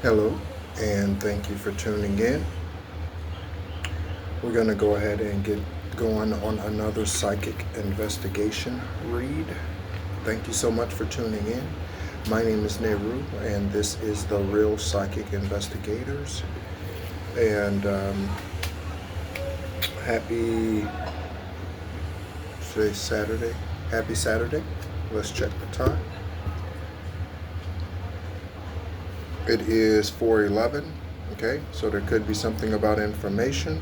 Hello, and thank you for tuning in. We're going to go ahead and get going on another psychic investigation read. Thank you so much for tuning in. My name is Nehru, and this is the Real Psychic Investigators. And happy, today's Saturday. Happy Saturday. Let's check the time. It is 4:11. Okay, so there could be something about information.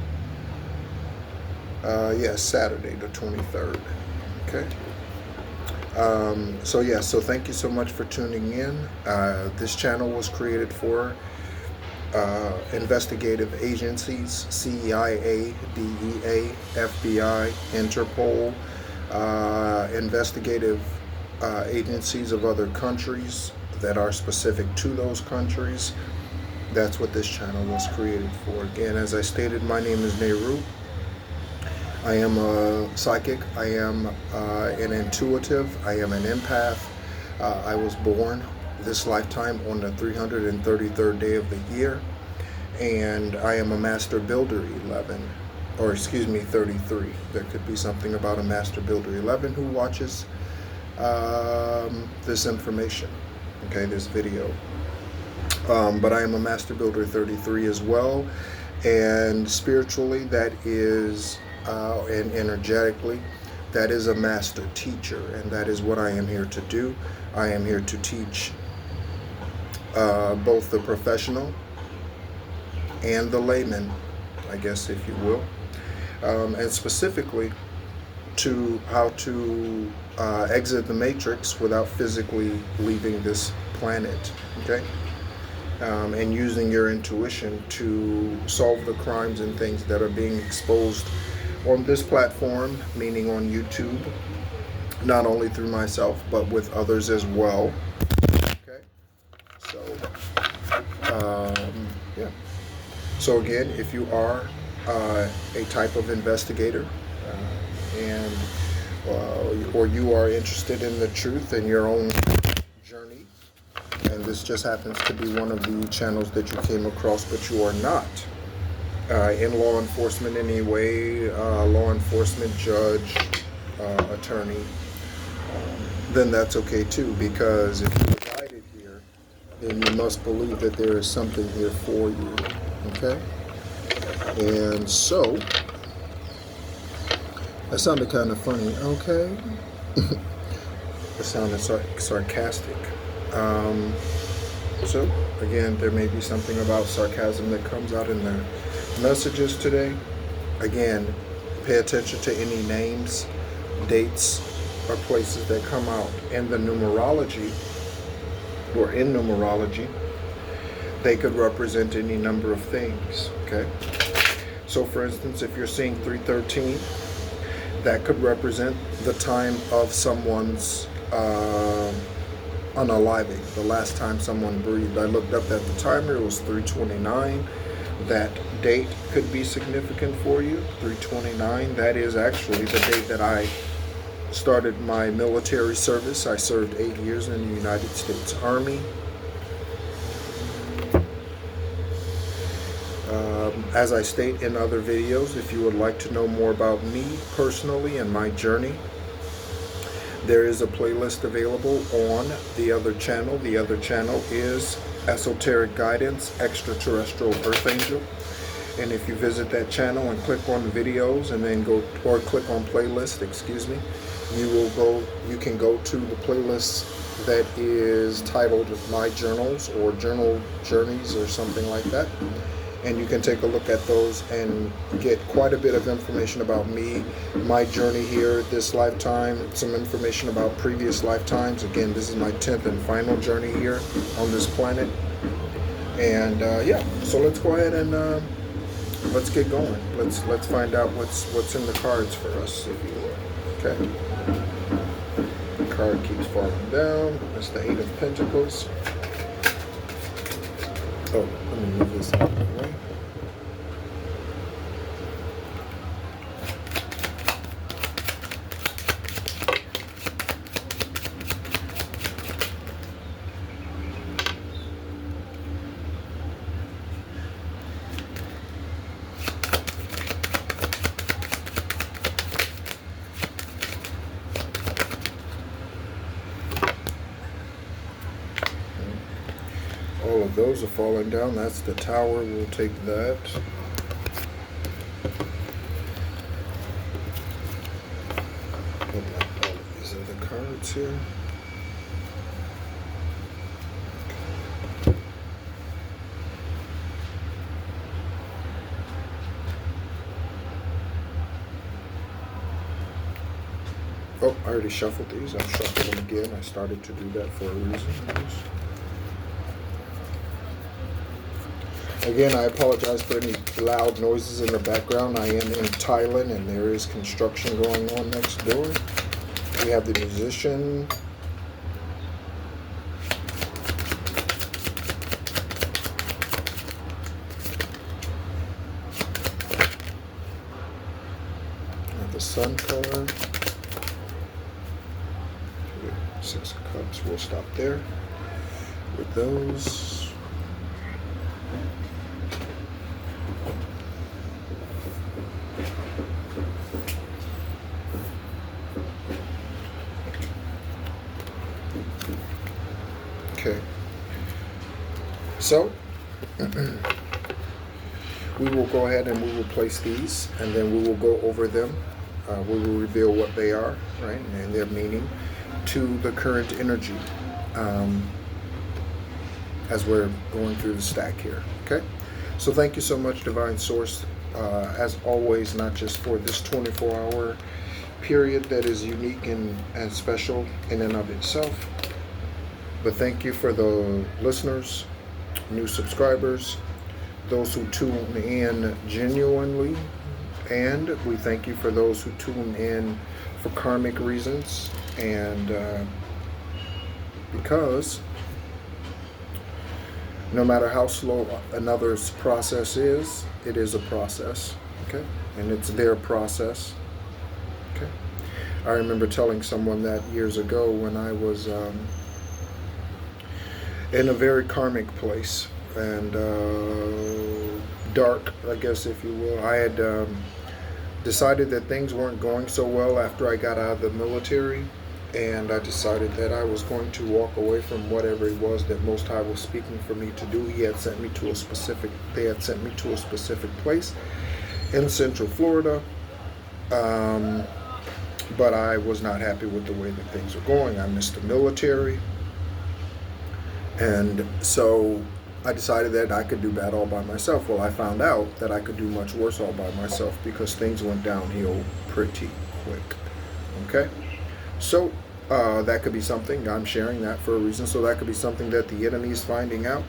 Yes, Saturday the 23rd. Okay. So thank you so much for tuning in. This channel was created for investigative agencies, CIA, DEA, FBI, Interpol, investigative agencies of other countries that are specific to those countries. That's what this channel was created for. Again, as I stated, my name is Nehru. I am a psychic. I am an intuitive. I am an empath. I was born this lifetime on the 333rd day of the year, and I am a master builder 11, or excuse me, 33. There could be something about a master builder 11 who watches this information, okay, this video. But I am a master builder 33 as well, and spiritually that is and energetically, that is a master teacher, and that is what I am here to do. I am here to teach both the professional and the layman, I guess, if you will, and specifically to how to exit the matrix without physically leaving this planet, okay? And using your intuition to solve the crimes and things that are being exposed on this platform, meaning on YouTube, not only through myself, but with others as well. Okay, so, yeah. So again, if you are a type of investigator and or you are interested in the truth in your own journey, and this just happens to be one of the channels that you came across, but you are not in law enforcement in any way, law enforcement, judge, attorney, then that's okay too, because if you were guided here, then you must believe that there is something here for you, okay? And so, that sounded kind of funny, okay? It sounded sarcastic. So, again, there may be something about sarcasm that comes out in the messages today. Again, pay attention to any names, dates, or places that come out in the numerology or in numerology. They could represent any number of things, okay? So, for instance, if you're seeing 313, that could represent the time of someone's unaliving, the last time someone breathed. I looked up at the timer, it was 3:29. That date could be significant for you, 3:29. That is actually the date that I started my military service. I served 8 years in the United States Army. As I state in other videos, if you would like to know more about me personally and my journey, there is a playlist available on the other channel. The other channel is Esoteric Guidance, Extraterrestrial Earth Angel. And if you visit that channel and click on videos and then go, or click on playlist, excuse me, you can go to the playlist that is titled My Journals or Journal Journeys or something like that. And you can take a look at those and get quite a bit of information about me, my journey here this lifetime, some information about previous lifetimes. Again, this is my 10th and final journey here on this planet. And yeah, so let's go ahead and let's get going. Let's find out what's in the cards for us, if you will. Okay. The card keeps falling down. That's the 8 of Pentacles. Oh, let me move this out of the way. All of those are falling down. That's the Tower. We'll take that. All of these other cards here. Oh, I already shuffled these. I'll shuffle them again. I started to do that for a reason. Again, I apologize for any loud noises in the background. I am in Thailand and there is construction going on next door. We have the musician. And the Sun card. 6 of Cups. We'll stop there with those. Okay, so we will go ahead and we will place these, and then we will go over them. We will reveal what they are, right, and their meaning to the current energy as we're going through the stack here. Okay, so thank you so much, Divine Source, as always, not just for this 24-hour period that is unique and special in and of itself, but thank you for the listeners, new subscribers, those who tune in genuinely, and we thank you for those who tune in for karmic reasons, and because no matter how slow another's process is, it is a process, okay? And it's their process, okay? I remember telling someone that years ago when I was in a very karmic place and dark, I guess, if you will. I had decided that things weren't going so well after I got out of the military, and I decided that I was going to walk away from whatever it was that Most High was speaking for me to do. They had sent me to a specific place in Central Florida, but I was not happy with the way that things were going. I missed the military, and so I decided that I could do bad all by myself. Well, I found out that I could do much worse all by myself because things went downhill pretty quick. Okay? So that could be something. I'm sharing that for a reason. So that could be something that the enemy is finding out,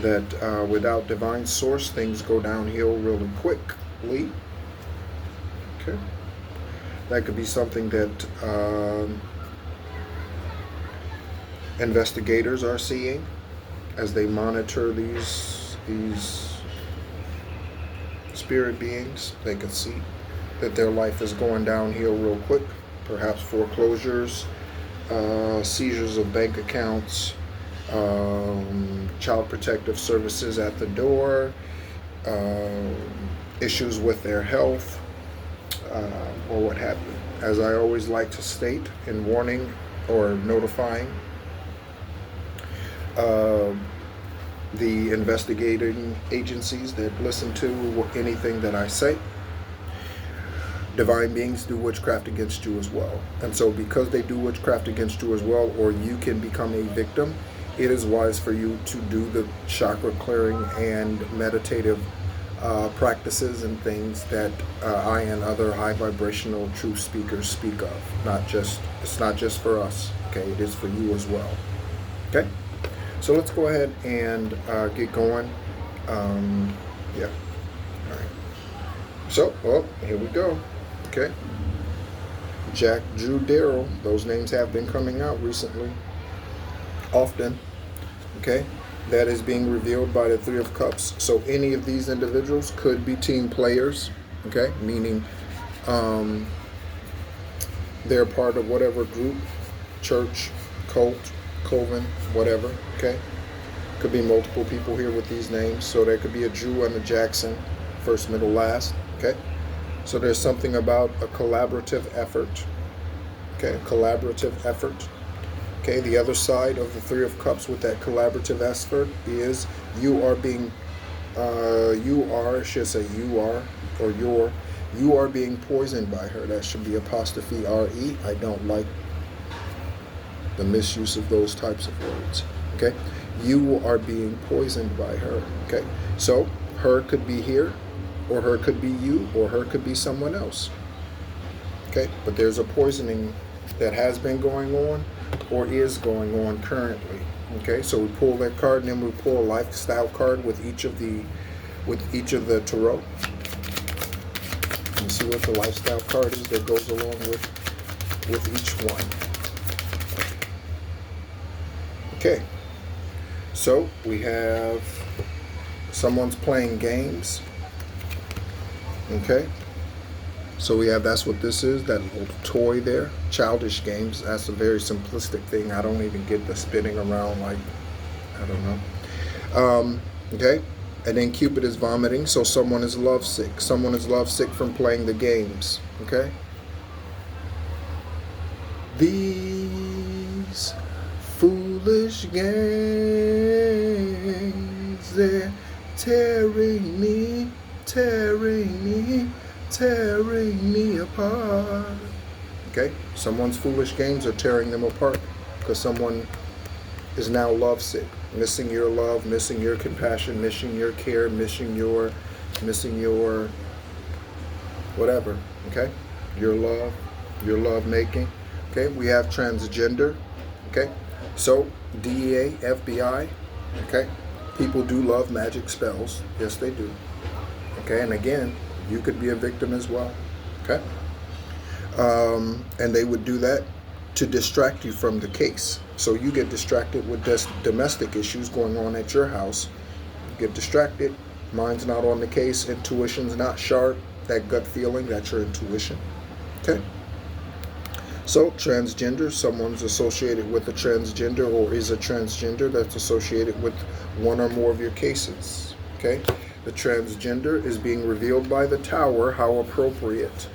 that without divine source, things go downhill really quickly. Okay? That could be something that investigators are seeing as they monitor these spirit beings. They can see that their life is going downhill real quick. Perhaps foreclosures, seizures of bank accounts, child protective services at the door, issues with their health, or what have you. As I always like to state in warning or notifying the investigating agencies that listen to anything that I say, divine beings do witchcraft against you as well. And so because they do witchcraft against you as well, or you can become a victim, it is wise for you to do the chakra clearing and meditative practices and things that I and other high vibrational truth speakers speak of. It's not just for us, okay? It is for you as well, okay? So let's go ahead and get going. Yeah. All right. So, here we go. Okay. Jack, Drew, Daryl. Those names have been coming out recently. Often. Okay. That is being revealed by the Three of Cups. So any of these individuals could be team players. Okay. Meaning they're part of whatever group, church, cult, coven, whatever, okay? Could be multiple people here with these names. So there could be a Drew and a Jackson, first, middle, last, okay? So there's something about a collaborative effort, okay? Collaborative effort Okay, the other side of the Three of Cups with that collaborative aspect is you are being, I should say you are being poisoned by her. That should be apostrophe R-E. I don't like the misuse of those types of words. Okay, you are being poisoned by her. Okay, so her could be here, or her could be you, or her could be someone else. Okay, but there's a poisoning that has been going on or is going on currently. Okay, so we pull that card, and then we pull a lifestyle card with each of the tarot. And see what the lifestyle card is that goes along with each one. Okay, so we have someone's playing games. Okay, so we have, that's what this is, that little toy there, childish games. That's a very simplistic thing. I don't even get the spinning around, like, I don't know. Okay, and then Cupid is vomiting, so someone is lovesick. Someone is lovesick from playing the games. Okay, these foolish games, they're tearing me apart. Okay, someone's foolish games are tearing them apart because someone is now lovesick, missing your love, missing your compassion, missing your care, missing your whatever. Okay, your love making. Okay, we have transgender. Okay, so DEA, FBI. Okay, people do love magic spells. Yes, they do. Okay, and again, you could be a victim as well. Okay, and they would do that to distract you from the case. So you get distracted with domestic issues going on at your house. You get distracted. Mind's not on the case. Intuition's not sharp. That gut feeling, that's your intuition. Okay. So transgender, someone's associated with a transgender or is a transgender that's associated with one or more of your cases. Okay. The transgender is being revealed by the Tower. How appropriate.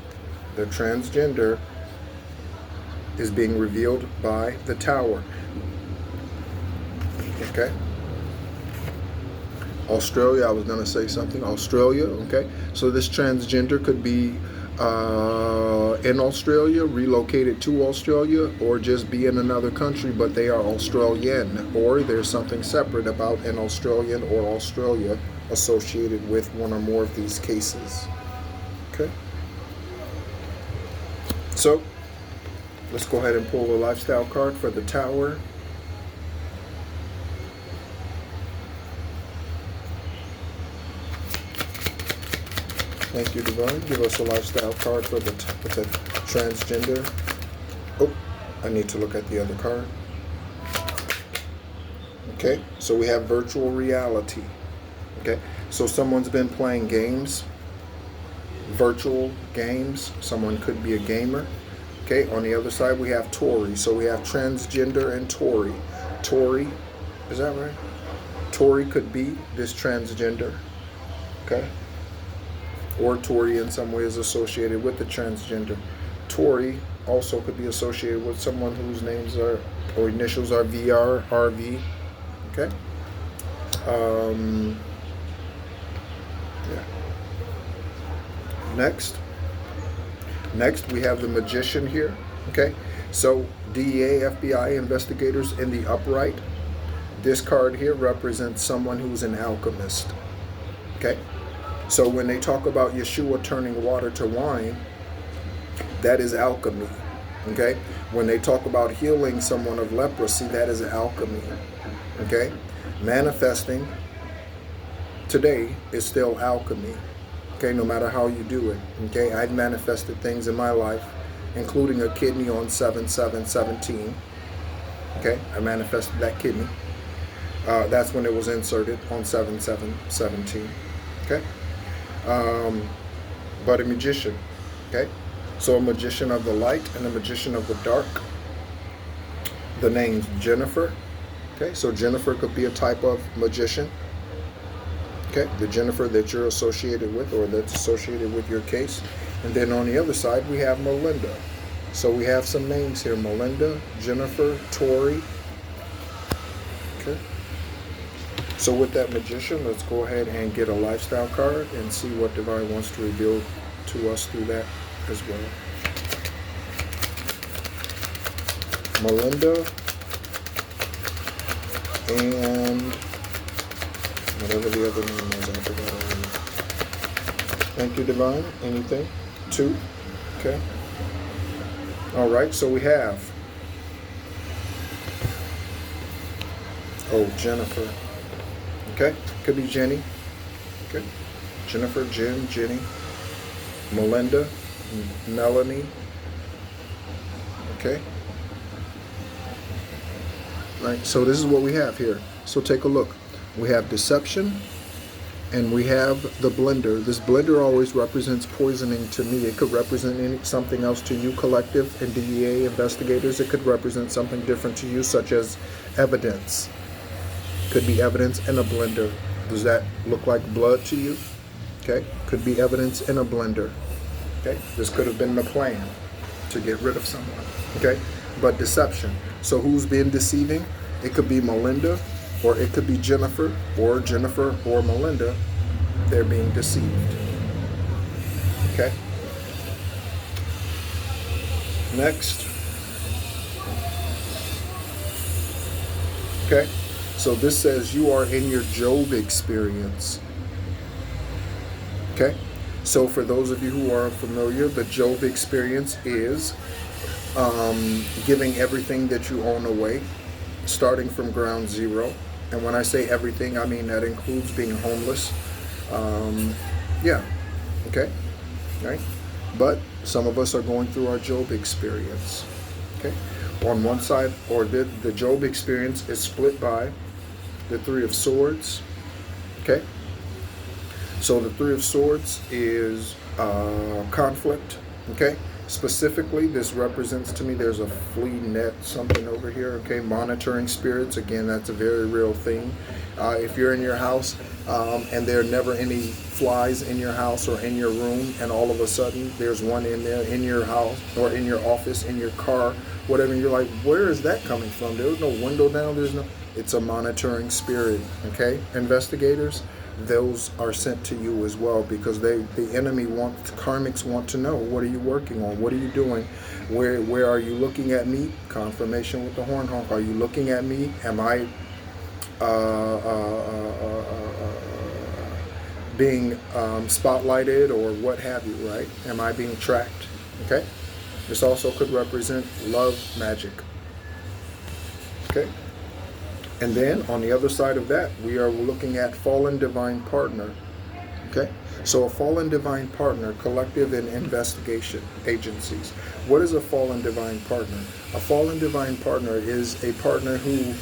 The transgender is being revealed by the Tower. Okay. Australia, I was going to say something. Australia, okay. So this transgender could be in Australia, relocated to Australia, or just be in another country, but they are Australian, or there's something separate about an Australian or Australia associated with one or more of these cases. Okay. So let's go ahead and pull the lifestyle card for the Tower. Thank you, Divine. Give us a lifestyle card for the transgender. Oh, I need to look at the other card. Okay, so we have virtual reality. Okay, so someone's been playing games, virtual games. Someone could be a gamer. Okay, on the other side we have Torey. So we have transgender and Torey. Torey, is that right? Torey could be this transgender. Okay. Or Torey in some way is associated with the transgender. Torey also could be associated with someone whose names are, or initials are VR, RV. Okay. Yeah. Next we have the Magician here. Okay. So DEA, FBI investigators in the upright. This card here represents someone who's an alchemist. Okay. So when they talk about Yeshua turning water to wine, that is alchemy. Okay? When they talk about healing someone of leprosy, that is alchemy. Okay? Manifesting today is still alchemy. Okay? No matter how you do it. Okay? I've manifested things in my life, including a kidney on 7/7/17. Okay? I manifested that kidney. That's when it was inserted on 7/7/17. Okay? But a magician, okay? So a magician of the light and a magician of the dark. The name's Jennifer, okay? So Jennifer could be a type of magician, okay? The Jennifer that you're associated with or that's associated with your case. And then on the other side, we have Melinda, So we have some names here: Melinda, Jennifer, Torey. Okay. So with that magician, let's go ahead and get a lifestyle card and see what Divine wants to reveal to us through that as well. Melinda and whatever the other name was, I forgot already. Thank you, Divine. Anything? 2. Okay. All right, so we have, Jennifer. Okay, could be Jenny. Okay, Jennifer, Jen, Jenny, Melinda, Melanie. Okay. Right, so this is what we have here. So take a look. We have deception, and we have the blender. This blender always represents poisoning to me. It could represent something else to you, collective and DEA investigators. It could represent something different to you, such as evidence. Could be evidence in a blender. Does that look like blood to you? Okay, could be evidence in a blender. Okay, this could have been the plan to get rid of someone. Okay, but deception. So who's been deceiving? It could be Melinda, or it could be Jennifer or Melinda. They're being deceived. Okay. Next. Okay. So this says you are in your Job experience. Okay. So for those of you who are familiar, the Job experience is giving everything that you own away, starting from ground zero. And when I say everything, I mean that includes being homeless. Yeah. Okay. Right. But some of us are going through our Job experience. Okay. On one side, or the Job experience is split by the 3 of Swords. Okay. So the 3 of Swords is conflict. Okay. Specifically, this represents to me, there's a flea net, something over here. Okay. Monitoring spirits. Again, that's a very real thing. If you're in your house and there are never any flies in your house or in your room, and all of a sudden there's one in there in your house or in your office, in your car, whatever, and you're like, where is that coming from? There's no window down. It's a monitoring spirit. Okay. Investigators, those are sent to you as well, because the enemy karmics want to know, what are you working on? What are you doing? Where are you looking at me? Confirmation with the horn honk. Are you looking at me? Am I being spotlighted or what have you, right? Am I being tracked? Okay. This also could represent love magic. Okay. And then on the other side of that, we are looking at fallen divine partner. Okay. So a fallen divine partner, collective and investigation agencies. What is a fallen divine partner? A fallen divine partner is a partner who,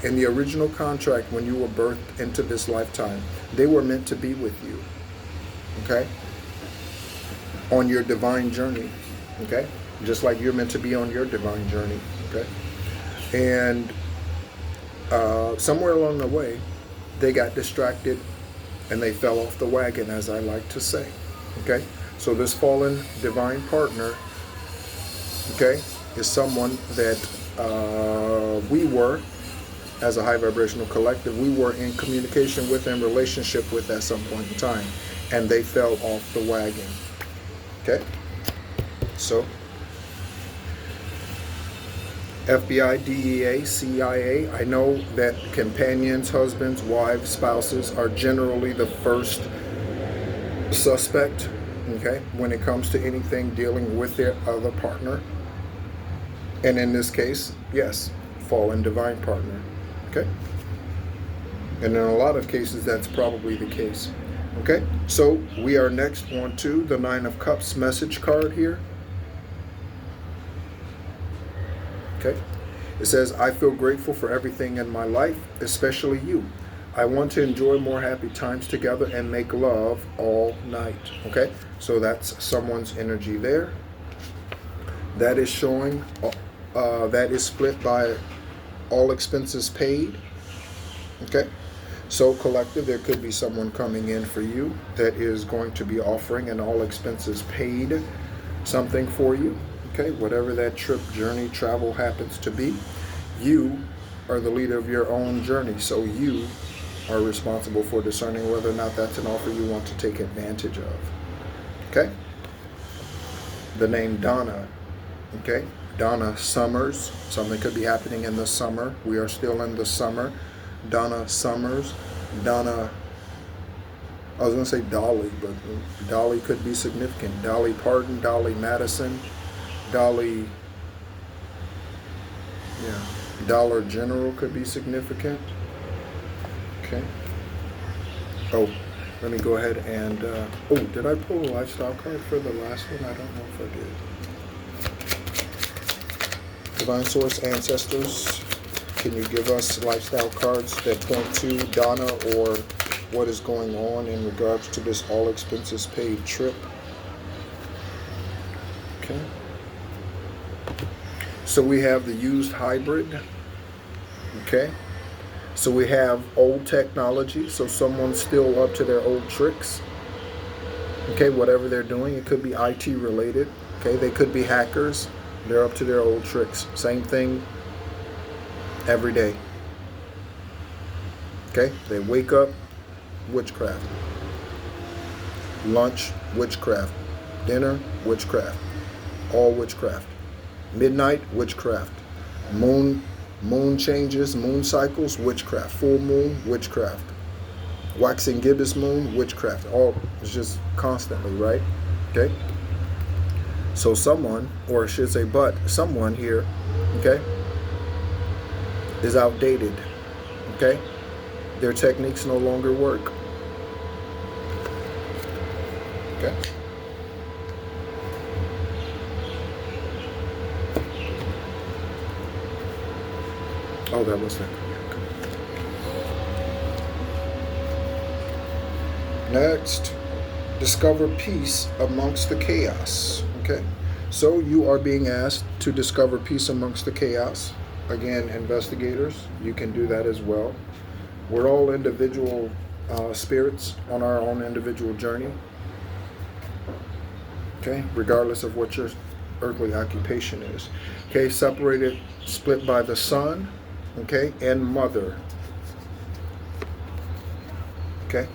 in the original contract, when you were birthed into this lifetime, they were meant to be with you. Okay. On your divine journey. Okay. Just like you're meant to be on your divine journey. Okay. And somewhere along the way, they got distracted and they fell off the wagon, as I like to say. Okay. So this fallen divine partner, okay, is someone that we were, as a high vibrational collective, we were in communication with and relationship with at some point in time, and they fell off the wagon. Okay. So FBI, DEA, CIA, I know that companions, husbands, wives, spouses are generally the first suspect, okay, when it comes to anything dealing with their other partner. And in this case, yes, fallen divine partner, okay? And in a lot of cases, that's probably the case, okay? So we are next on to the 9 of Cups message card here. Okay. It says, I feel grateful for everything in my life, especially you. I want to enjoy more happy times together and make love all night. Okay. So that's someone's energy there. That is showing, that is split by all expenses paid. Okay. So collective, there could be someone coming in for you that is going to be offering an all expenses paid something for you. Okay, whatever that trip, journey, travel happens to be, you are the leader of your own journey. So you are responsible for discerning whether or not that's an offer you want to take advantage of. Okay? The name Donna. Okay? Donna Summers. Something could be happening in the summer. We are still in the summer. Donna Summers. Donna, I was going to say Dolly, but Dolly could be significant. Dolly Parton, Dolly Madison, Dolly, yeah, Dollar General could be significant. Okay. Oh, let me go ahead and, oh, did I pull a lifestyle card for the last one? I don't know if I did. Divine Source, Ancestors, can you give us lifestyle cards that point to Donna or what is going on in regards to this all expenses paid trip? Okay. So we have the used hybrid. Okay. So we have old technology, so someone's still up to their old tricks. Okay, whatever they're doing, it could be IT related. Okay, they could be hackers. They're up to their old tricks. Same thing every day. Okay, they wake up, witchcraft. Lunch, witchcraft. Dinner, witchcraft. All witchcraft. Midnight, witchcraft. Moon changes, moon cycles, witchcraft. Full moon, witchcraft. Waxing gibbous moon, witchcraft. All, it's just constantly, right? Okay? So someone, or I should say someone here, okay, is outdated. Okay? Their techniques no longer work. Okay? Oh, that was that. Next, discover peace amongst the chaos. Okay, so you are being asked to discover peace amongst the chaos. Again, investigators, you can do that as well. We're all individual spirits on our own individual journey. Okay, regardless of what your earthly occupation is. Okay, separated, split by the sun. Okay, and mother. Okay,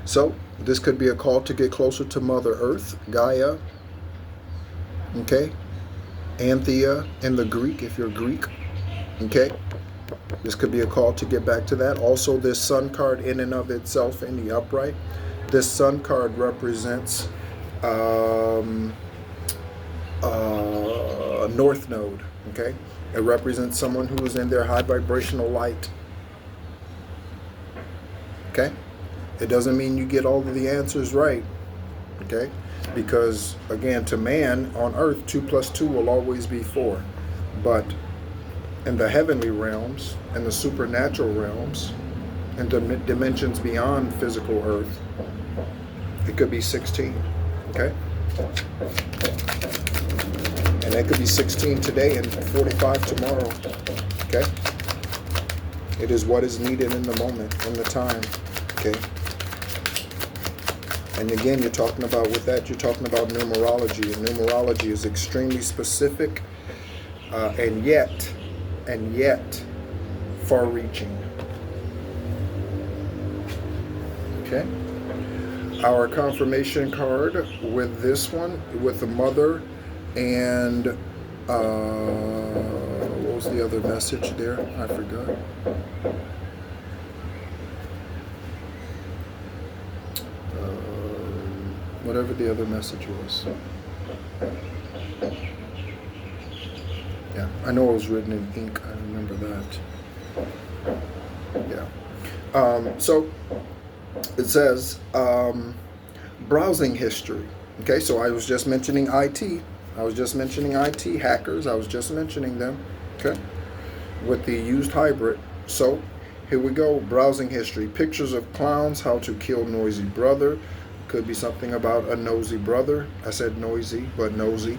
so this could be a call to get closer to Mother Earth, Gaia. Okay, Anthea in the Greek, if you're Greek. Okay, this could be a call to get back to that. Also, this sun card in and of itself in the upright. This sun card represents North Node. Okay. It represents someone who is in their high vibrational light. Okay? It doesn't mean you get all of the answers right. Okay? Because, again, to man on earth, 2 + 2 will always be 4. But in the heavenly realms, and the supernatural realms, and the dimensions beyond physical earth, it could be 16. Okay? And that could be 16 today and 45 tomorrow. Okay? It is what is needed in the moment, in the time. Okay? And again, you're talking about, with that, you're talking about numerology. And numerology is extremely specific and yet far-reaching. Okay? Our confirmation card with this one, with the mother, and what was the other message there? I forgot. Whatever the other message was. Yeah, I know it was written in ink. I remember that. Yeah. So it says browsing history. Okay, so I was just mentioning IT. Hackers. I was just mentioning them. Okay, with the used hybrid. So here we go. Browsing history. Pictures of clowns. How to kill noisy brother. Could be something about a nosy brother. I said noisy, but nosy.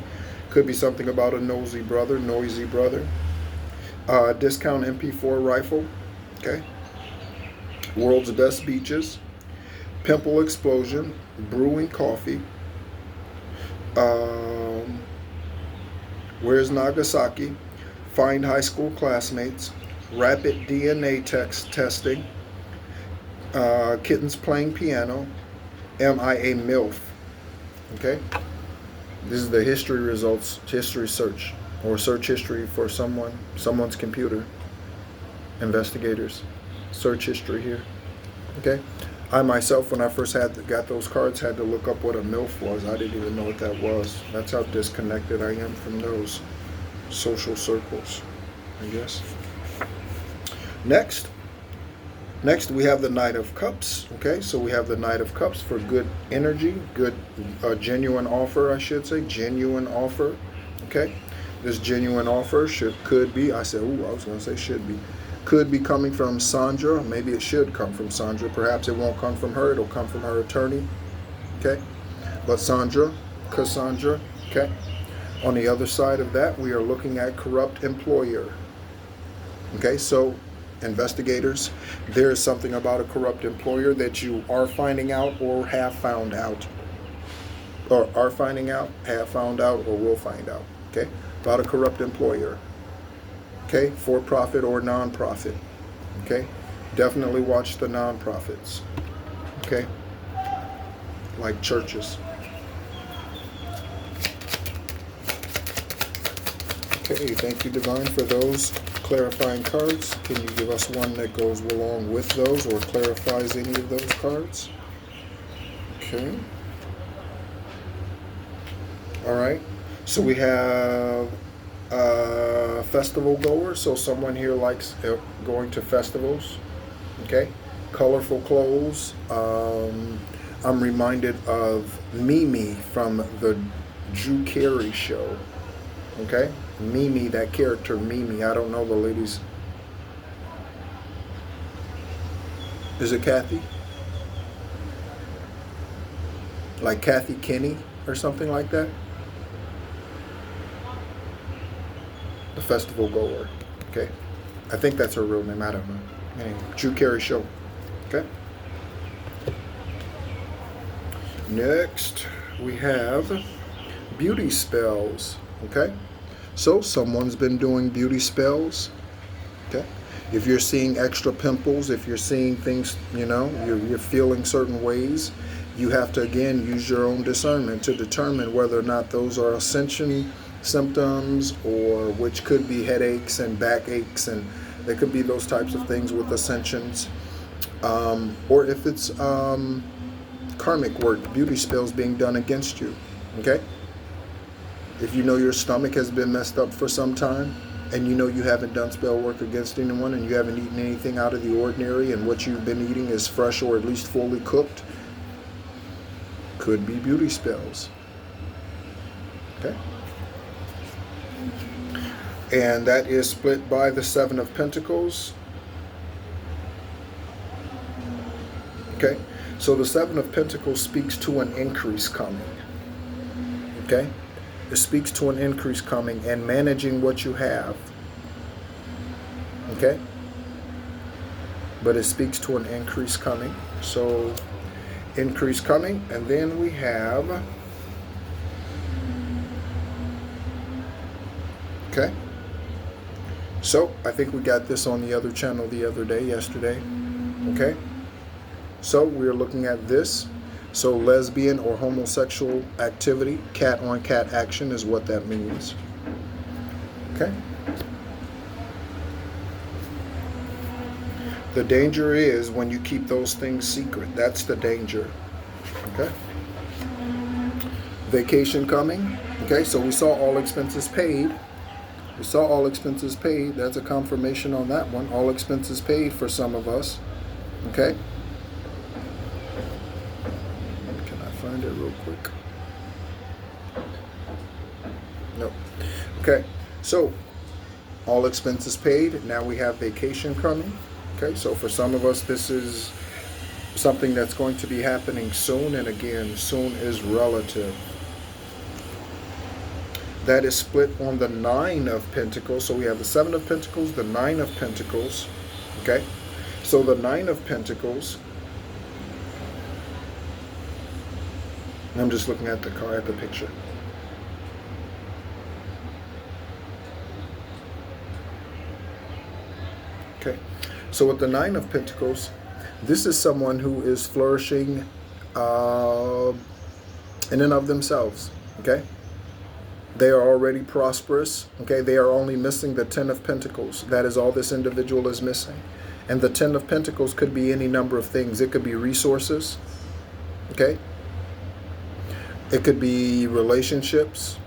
Could be something about a nosy brother, noisy brother. Discount MP4 rifle. Okay. World's best beaches. Pimple explosion. Brewing coffee. Where's Nagasaki? Find high school classmates. Rapid DNA testing. Kittens playing piano. M.I.L.F. Okay? This is the history results, history search, or search history for someone's computer. Investigators. Search history here. Okay? I myself, when I first got those cards, had to look up what a M.I.L.F. was. I didn't even know what that was. That's how disconnected I am from those social circles, I guess. Next we have the Knight of Cups. Okay, so we have the Knight of Cups for good energy, good, genuine offer, I should say, genuine offer. Okay, this genuine offer could be, I was going to say should be. Could be coming from Sandra. Maybe it should come from Sandra. Perhaps it won't come from her. It'll come from her attorney. Okay? But Cassandra. Okay? On the other side of that, we are looking at corrupt employer. Okay? So, investigators, there is something about a corrupt employer that you are finding out or have found out. Or are finding out, have found out, or will find out. Okay? About a corrupt employer. Okay, for profit or non-profit. Okay, definitely watch the non-profits. Okay, like churches. Okay, thank you, Divine, for those clarifying cards. Can you give us one that goes along with those or clarifies any of those cards? Okay. All right. So we have festival goer, so someone here likes going to festivals. Okay, colorful clothes. I'm reminded of Mimi from the Drew Carey show. Okay, Mimi, that character Mimi. I don't know the ladies. Is it Kathy? Like Kathy Kinney or something like that? The festival goer. Okay, I think that's her real name. I don't know. Anyway, Drew Carey show. Okay. Next, we have beauty spells. Okay, so someone's been doing beauty spells. Okay, if you're seeing extra pimples, if you're seeing things, you're feeling certain ways, you have to again use your own discernment to determine whether or not those are ascension symptoms, or which could be headaches and backaches, and there could be those types of things with ascensions, or if it's karmic work, beauty spells being done against you. Okay, if you know your stomach has been messed up for some time, and you haven't done spell work against anyone, and you haven't eaten anything out of the ordinary, and what you've been eating is fresh or at least fully cooked, could be beauty spells. Okay. And that is split by the Seven of Pentacles. Okay, so the Seven of Pentacles speaks to an increase coming. Okay, it speaks to an increase coming and managing what you have. Okay, but it speaks to an increase coming. So, increase coming, and then we have. Okay. So, I think we got this on the other channel yesterday. Okay? So, we're looking at this. So, lesbian or homosexual activity, cat-on-cat action is what that means. Okay? The danger is when you keep those things secret. That's the danger. Okay? Vacation coming. Okay, so we saw all expenses paid. We saw all expenses paid. That's a confirmation on that one. All expenses paid for some of us. Okay? Can I find it real quick? No. Okay. So, all expenses paid. Now we have vacation coming. Okay? So for some of us, this is something that's going to be happening soon. And again, soon is relative. That is split on the Nine of Pentacles. So we have the Seven of Pentacles, the Nine of Pentacles. Okay? So the Nine of Pentacles. I'm just looking at the card, at the picture. Okay. So with the Nine of Pentacles, this is someone who is flourishing in and of themselves. Okay. They are already prosperous. Okay. They are only missing the Ten of Pentacles. That is all this individual is missing. And the Ten of Pentacles could be any number of things. It could be resources. Okay. It could be relationships.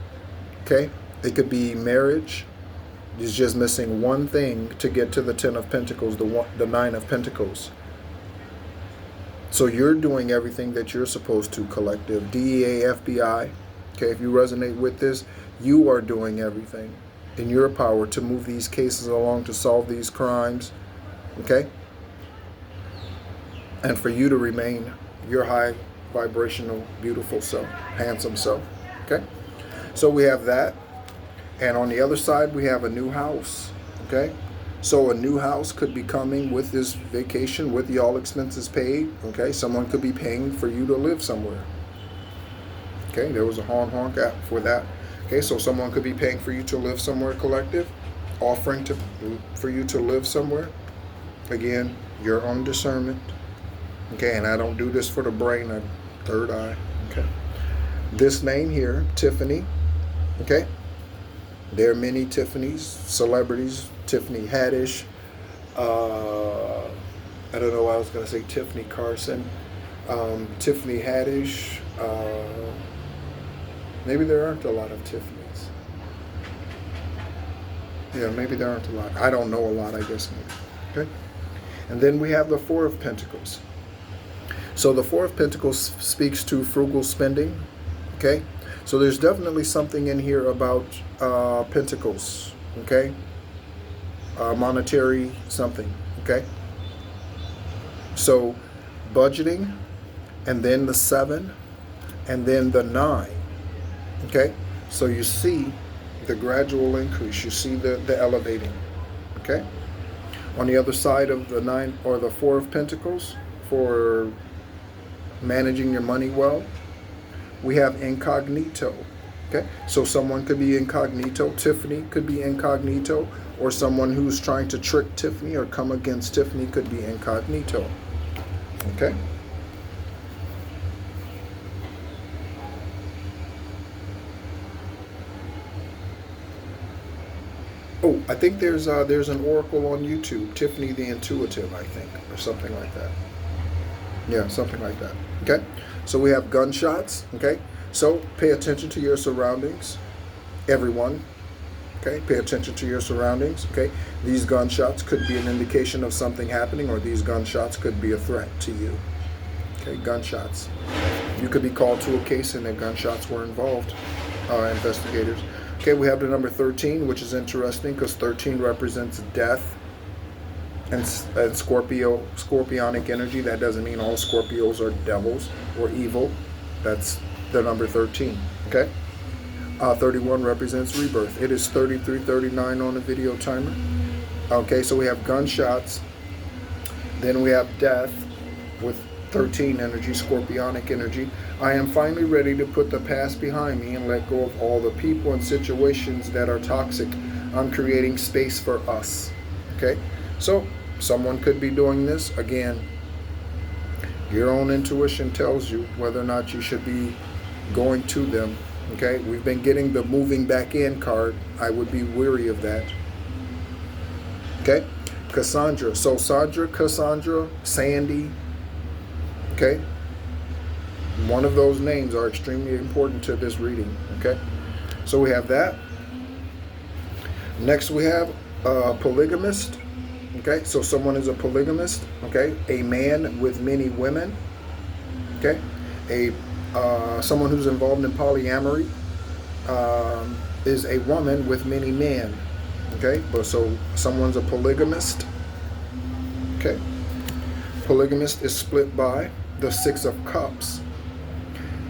Okay. It could be marriage. He's just missing one thing to get to the Ten of Pentacles, the Nine of Pentacles. So you're doing everything that you're supposed to, collective. DEA, FBI. Okay, if you resonate with this, you are doing everything in your power to move these cases along, to solve these crimes. Okay? And for you to remain your high vibrational, beautiful self, handsome self. Okay? So we have that. And on the other side, we have a new house. Okay? So a new house could be coming with this vacation, with the all expenses paid. Okay? Someone could be paying for you to live somewhere. Okay? There was a honk app for that. Okay? So someone could be paying for you to live somewhere, collective. Offering for you to live somewhere. Again, your own discernment. Okay? And I don't do this for the brain, a third eye. Okay? This name here, Tiffany. Okay? There are many Tiffany's, celebrities. Tiffany Haddish. I don't know why I was going to say Tiffany Carson. Tiffany Haddish. Maybe there aren't a lot of Tiffany's. Yeah, maybe there aren't a lot. I don't know a lot, I guess. Maybe. Okay. And then we have the Four of Pentacles. So the Four of Pentacles speaks to frugal spending. Okay. So there's definitely something in here about pentacles, okay? Monetary something, okay? So budgeting, and then the 7, and then the 9, okay? So you see the gradual increase. You see the elevating, okay? On the other side of the 9 or the 4 of Pentacles, for managing your money well, we have incognito. Okay, so someone could be incognito. Tiffany could be incognito, or someone who's trying to trick Tiffany or come against Tiffany could be incognito. Okay. Oh, I think there's an oracle on YouTube, Tiffany the Intuitive, I think, or something like that. Yeah, something like that. Okay. So we have gunshots. Okay. So pay attention to your surroundings, everyone. Okay. Pay attention to your surroundings. Okay. These gunshots could be an indication of something happening, or these gunshots could be a threat to you. Okay. Gunshots. You could be called to a case and the gunshots were involved. Investigators. Okay. We have the number 13, which is interesting because 13 represents death. And Scorpionic energy. That doesn't mean all Scorpios are devils or evil. That's the number 13. Okay. 31 represents rebirth. It is 33:39 on the video timer. Okay, so we have gunshots. Then we have death with 13 energy, Scorpionic energy. I am finally ready to put the past behind me and let go of all the people and situations that are toxic. I'm creating space for us. Okay, so someone could be doing this. Again, your own intuition tells you whether or not you should be going to them. Okay, we've been getting the moving back in card. I would be weary of that. Okay, Cassandra. So Sandra, Cassandra, Sandy. Okay, one of those names are extremely important to this reading. Okay, so we have that. Next we have a polygamist. Okay, so someone is a polygamist. Okay, a man with many women. Okay, someone who's involved in polyamory is a woman with many men. Okay, but so someone's a polygamist. Okay, polygamist is split by the 6 of Cups.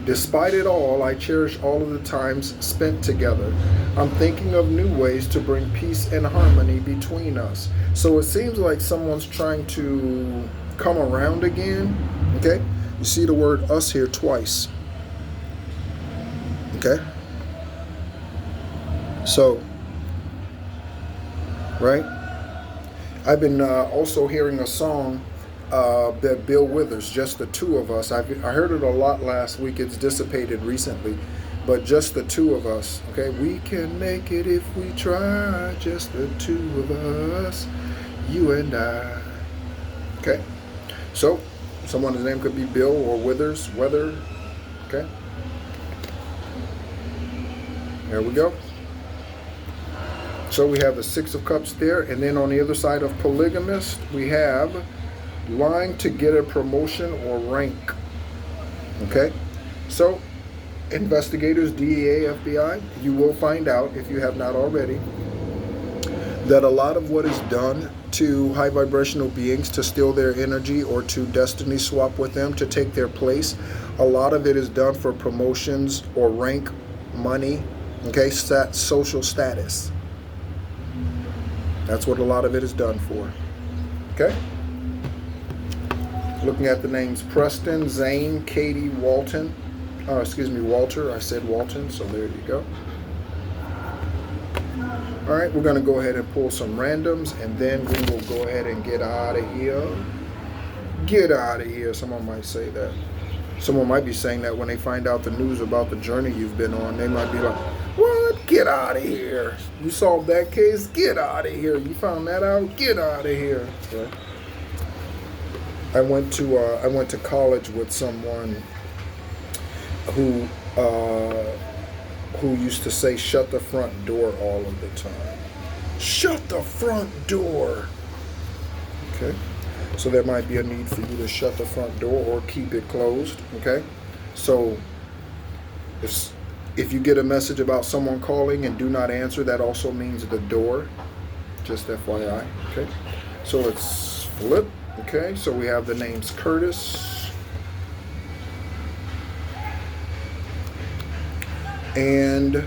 Despite it all, I cherish all of the times spent together. I'm thinking of new ways to bring peace and harmony between us. So it seems like someone's trying to come around again. Okay? You see the word us here twice. Okay? So, right? I've been also hearing a song that Bill Withers, Just the Two of Us. I heard it a lot last week. It's dissipated recently. But just the two of us, okay? We can make it if we try, just the two of us, you and I. Okay? So, someone's name could be Bill or Withers, Weather, okay? There we go. So we have the Six of Cups there, and then on the other side of polygamist, we have lying to get a promotion or rank, okay? So, investigators, DEA, FBI, you will find out, if you have not already, that a lot of what is done to high vibrational beings to steal their energy or to destiny swap with them to take their place, a lot of it is done for promotions or rank, money, okay, social status. That's what a lot of it is done for, okay? Looking at the names Preston, Zane, Katie, Walton, Walter. I said Walton, so there you go. All right, we're going to go ahead and pull some randoms, and then we will go ahead and get out of here. Get out of here. Someone might say that. Someone might be saying that when they find out the news about the journey you've been on. They might be like, what? Get out of here. You solved that case? Get out of here. You found that out? Get out of here. Right? I went to college with someone who used to say, shut the front door all of the time. Shut the front door. Okay. So there might be a need for you to shut the front door or keep it closed. Okay. So if you get a message about someone calling and do not answer, that also means the door. Just FYI. Okay. So let's flip. Okay. So we have the names Curtis and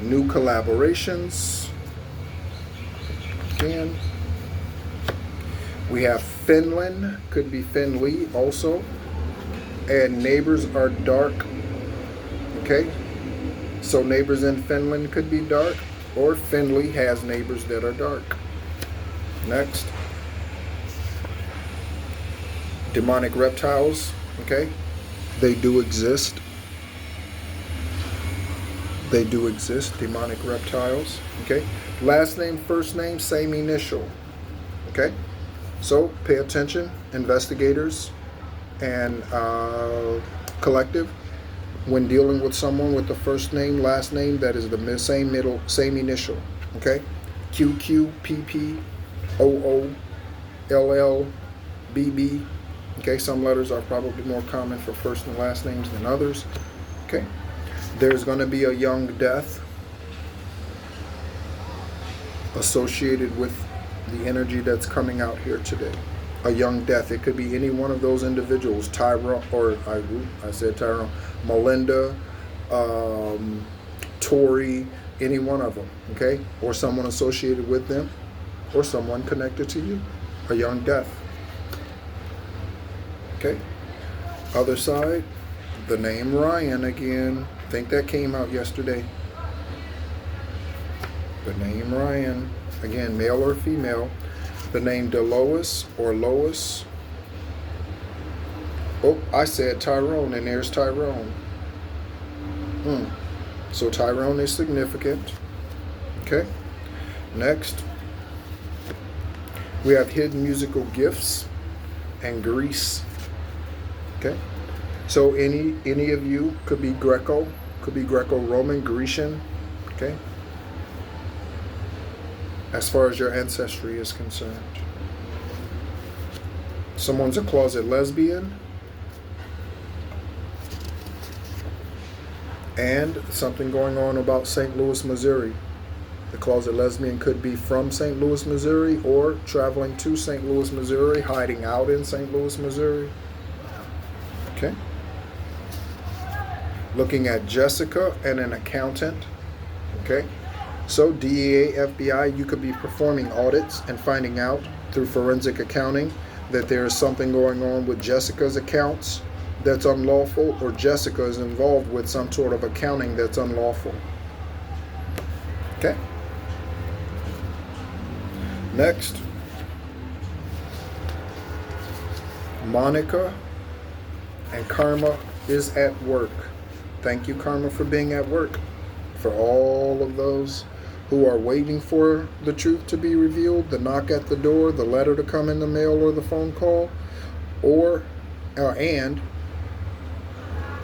new collaborations. Again, we have Finland, could be Finley also, and neighbors are dark. Okay, so neighbors in Finland could be dark, or Finley has neighbors that are dark. Next, demonic reptiles. Okay, they do exist. They do exist, demonic reptiles, okay? Last name, first name, same initial, okay? So pay attention, investigators and collective, when dealing with someone with the first name, last name, that is the same middle, same initial, okay? QQ, PP, OO, LL, BB, okay? Some letters are probably more common for first and last names than others, okay? There's going to be a young death associated with the energy that's coming out here today. A young death. It could be any one of those individuals. Tyrone, or I said Tyrone, Melinda, Torey, any one of them, okay? Or someone associated with them, or someone connected to you. A young death. Okay? Other side, the name Ryan again. I think that came out yesterday. The name Ryan, again, male or female. The name Delois or Lois. Oh, I said Tyrone, and there's Tyrone. So Tyrone is significant. Okay. Next, we have hidden musical gifts and Greece. Okay. So any of you could be Greco-Roman, Grecian, okay? As far as your ancestry is concerned. Someone's a closet lesbian. And something going on about St. Louis, Missouri. The closet lesbian could be from St. Louis, Missouri, or traveling to St. Louis, Missouri, hiding out in St. Louis, Missouri. Okay. Looking at Jessica and an accountant, okay? So DEA, FBI, you could be performing audits and finding out through forensic accounting that there is something going on with Jessica's accounts that's unlawful, or Jessica is involved with some sort of accounting that's unlawful. Okay? Next, Monica and Karma is at work. Thank you, Karma, for being at work. For all of those who are waiting for the truth to be revealed, the knock at the door, the letter to come in the mail, or the phone call, and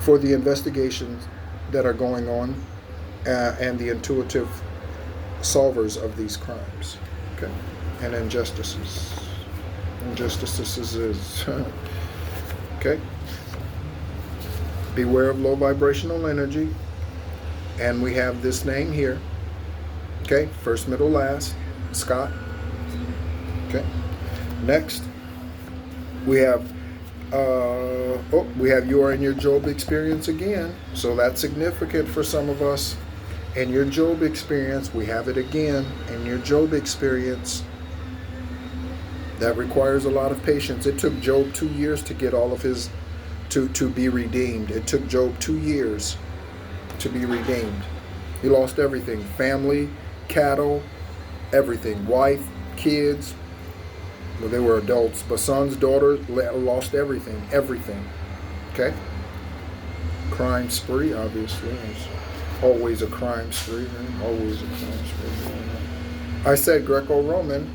for the investigations that are going on and the intuitive solvers of these crimes, okay, and injustices. Injustices is okay. Beware of low vibrational energy, and we have this name here. Okay, first, middle, last, Scott. Okay, next we have we have you are in your Job experience again. So that's significant for some of us. In your Job experience, we have it again. In your Job experience, that requires a lot of patience. It took Job 2 years to get all of his to be redeemed. It took Job 2 years to be redeemed. He lost everything: family, cattle, everything, wife, kids. Well, they were adults, but sons, daughters, lost everything. Okay? Crime spree, obviously. It's always a crime spree. Right? Always a crime spree. I said Greco-Roman,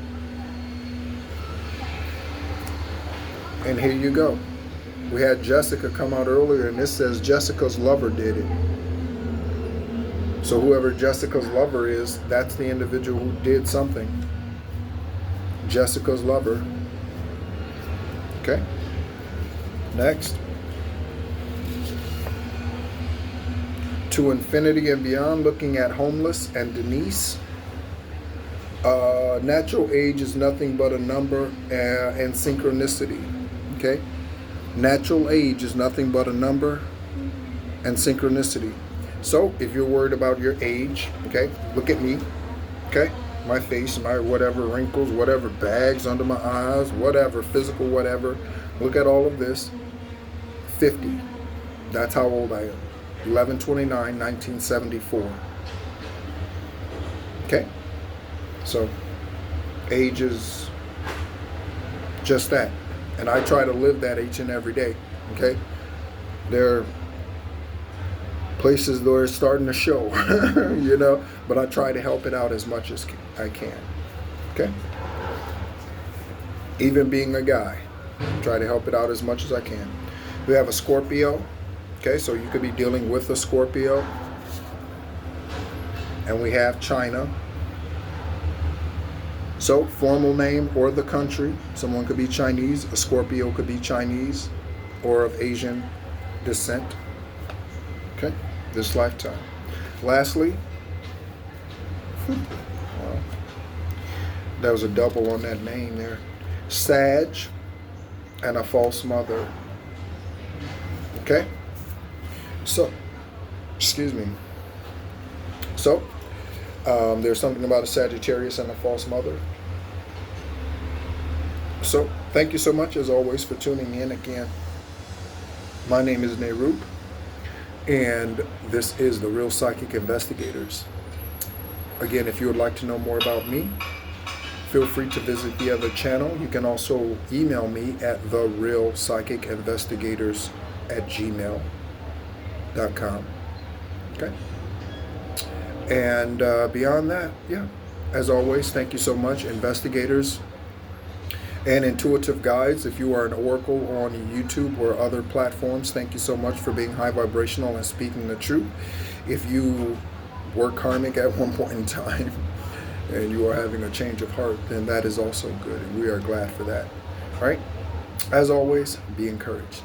and here you go. We had Jessica come out earlier, and this says Jessica's lover did it. So whoever Jessica's lover is, that's the individual who did something. Jessica's lover. Okay. Next. To infinity and beyond, looking at homeless and Denise. Natural age is nothing but a number and synchronicity. Okay. Natural age is nothing but a number and synchronicity. So if you're worried about your age, okay, look at me. Okay. My face, my whatever wrinkles, whatever bags under my eyes, whatever, physical whatever. Look at all of this. 50. That's how old I am. 11/29/1974. Okay? So, age is just that. And I try to live that each and every day. Okay? There are places where it's starting to show, you know, but I try to help it out as much as I can. Okay? Even being a guy, try to help it out as much as I can. We have a Scorpio. Okay, so you could be dealing with a Scorpio. And we have China. So, formal name or the country. Someone could be Chinese. A Scorpio could be Chinese or of Asian descent. Okay, this lifetime. Lastly, well, there was a double on that name there. Sag and a false mother. Okay? So, excuse me. So, there's something about a Sagittarius and a false mother. So, thank you so much, as always, for tuning in again. My name is Nehru, and this is The Real Psychic Investigators. Again, if you would like to know more about me, feel free to visit the other channel. You can also email me at therealpsychicinvestigators@gmail.com. Okay? And beyond that, yeah, as always, thank you so much, investigators and intuitive guides. If you are an oracle on YouTube or other platforms, thank you so much for being high vibrational and speaking the truth. If you were karmic at one point in time and you are having a change of heart, then that is also good, and we are glad for that. All right? As always, be encouraged.